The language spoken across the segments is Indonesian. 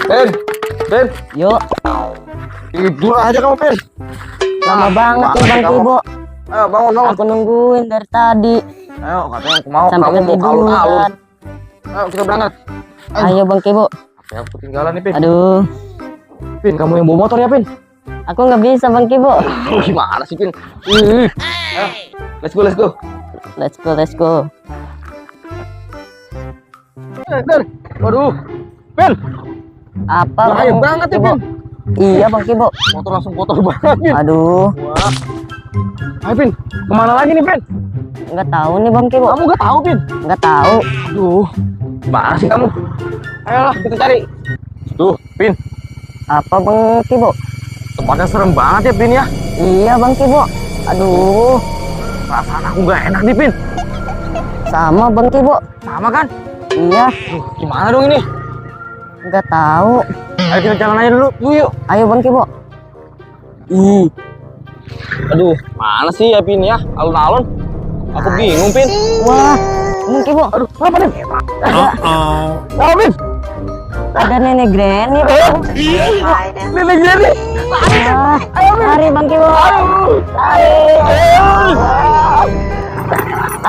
Pin, Pin, Yuk, tidur aja kamu, Pin. lama banget nih Bang kamu. Kibo. Ayo bangun, bangun. Aku nungguin dari tadi. Ayo, katanya aku mau Sampai kamu mau alun-alun. ketiduran. Ayo kita berangkat. Ayo Bang Kibo. Ya, aku tinggalan nih, Pin. Aduh, Pin, kamu yang bawa motor ya, Pin? aku nggak bisa Bang Kibo. Gimana sih, Pin? Ayo, let's go, let's go. Let's go, let's go. Pin, waduh, Pin, Apa bahaya Bang banget ya, Kibo? Pin. Iya Bang Kibo. Motor langsung kotor banget, Pin. Aduh, Wah. Ayo, Pin, kemana lagi nih, Pin? nggak tahu nih Bang Kibo. Kamu nggak tahu, Pin? Nggak tahu. Aduh, gimana sih kamu? Ayolah, kita cari. Tuh, Pin, Apa Bang Kibo? tempatnya serem banget ya, Pin ya. Iya Bang Kibo. Aduh, Perasaan aku nggak enak nih, Pin. sama Bang Kibo. Sama kan? Iya, Duh, gimana dong ini? nggak tahu. Ayo kita jalan aja dulu. Yuk. Ayo Bang Kibo. Aduh, mana sih ya, Pin ya? Alun-alun. Aku bingung, Pin. Wah, Bang Kibo. Aduh, kenapa nih? Ada, Oh, Pin. ada nenek Granny. Bang. Nenek Jerry. Wah, lari Bang Kibo. Lari.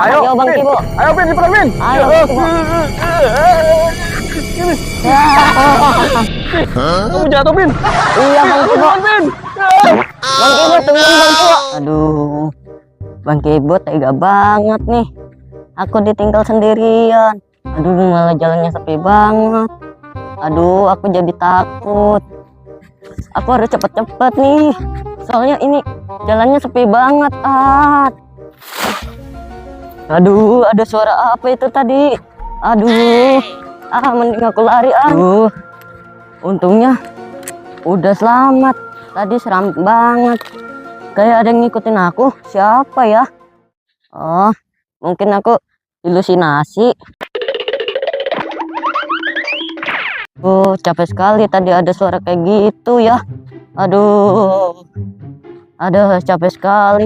Ayo Bang Pin. Kibo. Ayo, Pin, cepetan, Pin. Ayo, Bang Kibo. Kamu jatuh, Pin. Iya Bang Kibo. Pin. Bang Kibo tungguin Bang Kibo. Aduh, Bang Kibo tega banget nih. Aku ditinggal sendirian. Aduh, malah jalannya sepi banget. Aduh, aku jadi takut. Aku harus cepet-cepet nih. Soalnya ini jalannya sepi banget. Aduh, ada suara apa itu tadi? Aduh, mending aku lari. Aduh, untungnya udah selamat. Tadi seram banget. Kayak ada yang ngikutin aku. Siapa ya? Oh, mungkin aku halusinasi. Oh, capek sekali tadi ada suara kayak gitu ya. Aduh. Aduh, capek sekali.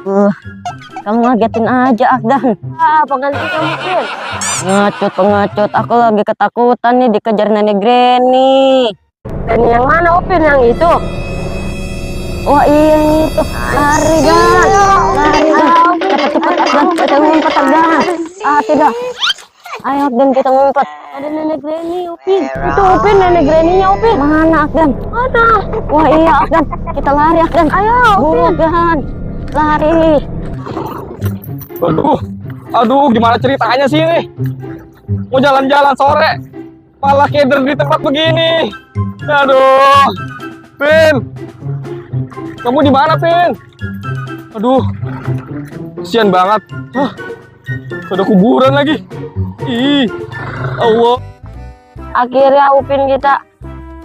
Wah. Kamu ngagetin aja, Akdan. Pengganti kamu, Pin. Pengecut. Aku lagi ketakutan nih dikejar nenek Granny. Granny yang mana, Upin? Yang itu? Wah, iya yang itu. Lari, Dan. Lari, Dan. Cepat-cepat, Akdan. Kita ngumpet, Akdan. Tidak. Ayo, Akdan, kita ngumpet. Ada nenek Granny, Upin. Itu Upin, nenek Granny-nya, Upin. Mana, Akdan? Mana? Wah, iya, Akdan. Kita lari, Akdan. Ayo, Upin. Akdan. Lari. Aduh, gimana ceritanya sih ini? Mau jalan-jalan sore, malah keder di tempat begini. Aduh, Pin, kamu di mana, Pin? Aduh, kasihan banget. Ada kuburan lagi. Ih, Allah. Akhirnya Upin kita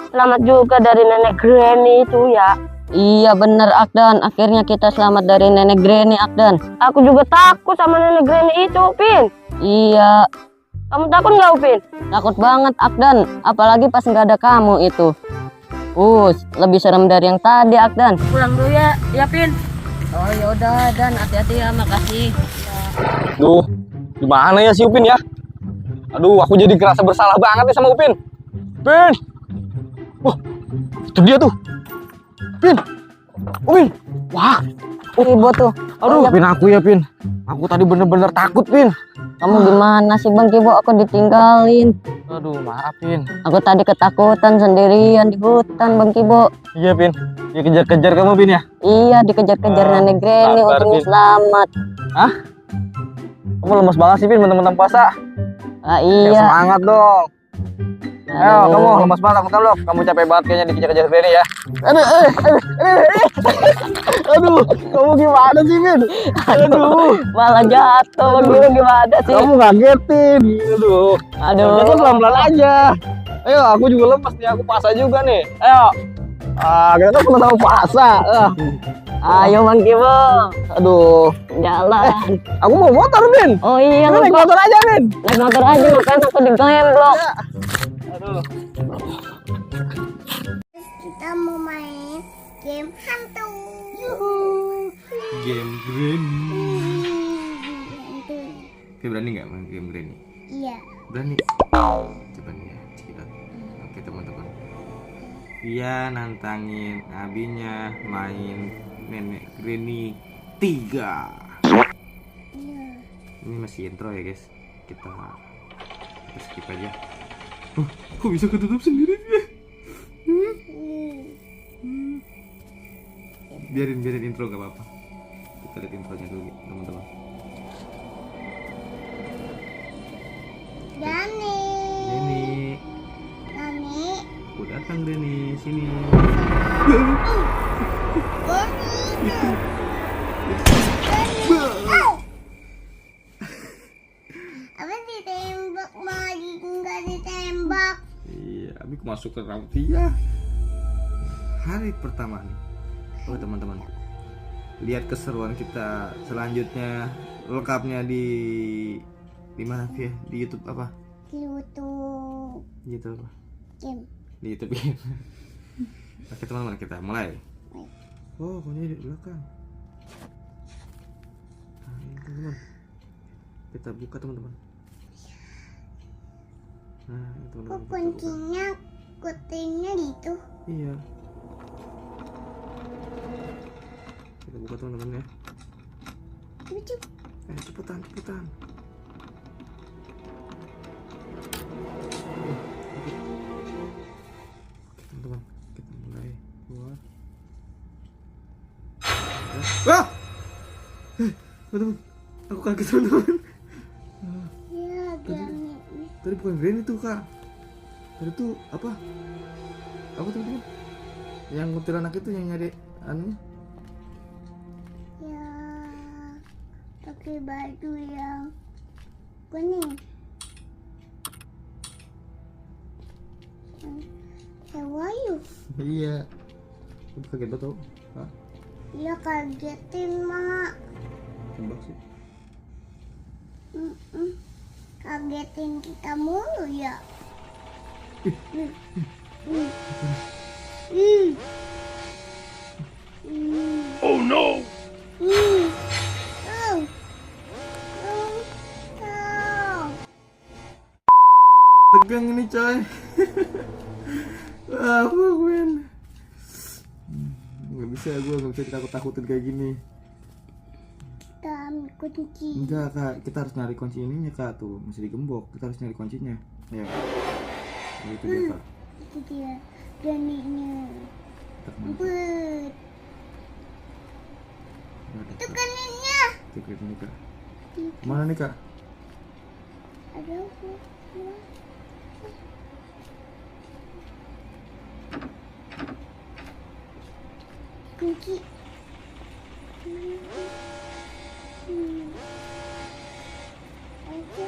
selamat juga dari nenek Granny itu ya. Iya bener Akdan, akhirnya kita selamat dari nenek Granny, Akdan. Aku juga takut sama nenek Granny itu, Upin. Iya. Kamu takut nggak, Upin? Takut banget, Akdan. Apalagi pas nggak ada kamu itu. Lebih serem dari yang tadi, Akdan. Pulang dulu ya, Pin. Oh yaudah, Dan. Hati-hati ya, makasih. Duh, gimana ya si Upin ya? Aduh, aku jadi kerasa bersalah banget nih sama Upin. Pin, wah, itu dia tuh. Pin, Upin, wah, Ibu tuh. aduh, Pin aku ya, Pin. Aku tadi bener-bener takut, Pin. Kamu gimana sih Bang Kibo? Aku ditinggalin. Aduh, maaf, Pin. Aku tadi ketakutan sendirian di hutan, Bang Kibo. Iya, Pin. Dia kejar-kejar kamu, Pin ya? Iya, dikejar-kejar nenek Granny. sabar, Untungnya Pin. selamat. Hah? Kamu lemas banget sih, Pin, mentang-mentang puasa. Ya, Iya. semangat dong. Ayo, Aduh. kamu lemas banget, aku tahu loh. Kamu capek banget kayaknya dikejar-kejar Granny ya. Aduh, kamu gimana sih, Pin? Aduh, Malah jatuh, Bang Kibo gimana sih? kamu ngagetin. Aduh. Aduh. Jatuh pelan-pelan aja. Ayo, aku juga lemas nih, aku puasa juga nih. Ayo. Kita kan sama-sama puasa. Ayo Bang Kibo, Aduh. jalan. Aku mau motor, Bin. Oh iya, Naik motor aja, Bin. naik motor aja, ngapain aku digemblok. Aduh. Kita mau main game hantu. Game Granny. Oke, berani nggak main game Granny? Iya. Berani. Coba nih ya. Oke teman-teman, dia nantangin abinya main Nenek Granny 3. Ini masih intro ya guys, kita skip aja. Kok bisa ketutup sendiri dia? Biarin intro gak apa-apa. Kita lihat intronya dulu teman-teman. Dani. Aku datang Dani, sini. Apa ditembak lagi? Enggak ditembak. Iya, Abi masuk ke rambut dia. Hari pertama nih. Oh teman-teman, lihat keseruan kita selanjutnya lengkapnya di mana ya? Di YouTube apa? YouTube YouTube apa? game. Di YouTube game. Oke teman-teman, kita mulai. Oh, kunci di belakang. Nah, ini teman-teman, kita buka teman-teman. Nah, ini teman-teman, Kok kita buka. kuncinya gitu? Iya. Kita buka teman-teman ya. Lucu. Cepetan. Oke teman-teman, kita mulai keluar. Wah! Teman-teman, aku kaget teman-teman. Ya, Dani. Tadi bukan Granny tuh kak. Tadi tuh apa? Apa teman-teman? Yang kuntilanak itu yang nyari anunya. Ya, pakai baju yang kuning. Hewayu. Iya. Aku kaget banget tau. Hah? Ya kagetin mak. Tembak sih. Kagetin kita mulu ya. Oh no! Tegang ini coy. Apa men? Gak bisa, gue gak bisa ditakut-takutin kayak gini. Kita ambil kunci. Enggak kak, kita harus nyari kunci ininya kak. Tuh masih digembok, kita harus nyari kuncinya. Ayo. Itu dia kak. Itu dia Daninya. Kita kemana, Kak? Bet. Nggak ada, Itu Kak. kaninnya. Itu kuncinya, kak. Mana nih kak? Ada apa? Kunci. Ayo.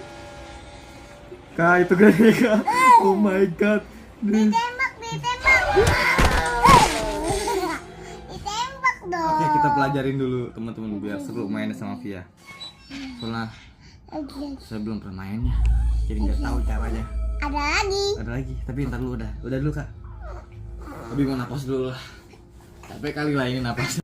Kak, itu kan ya kak. Oh my god. Ditembak. Ditembak dong. Oke, kita pelajarin dulu teman-teman biar seru mainnya sama Via. Soalnya Oke. saya belum pernah mainnya, jadi nggak tahu caranya. Ada lagi. Ada lagi, tapi ntar dulu udah dulu kak. Tapi mau napas dulu lah. Capek kali lah ini napas.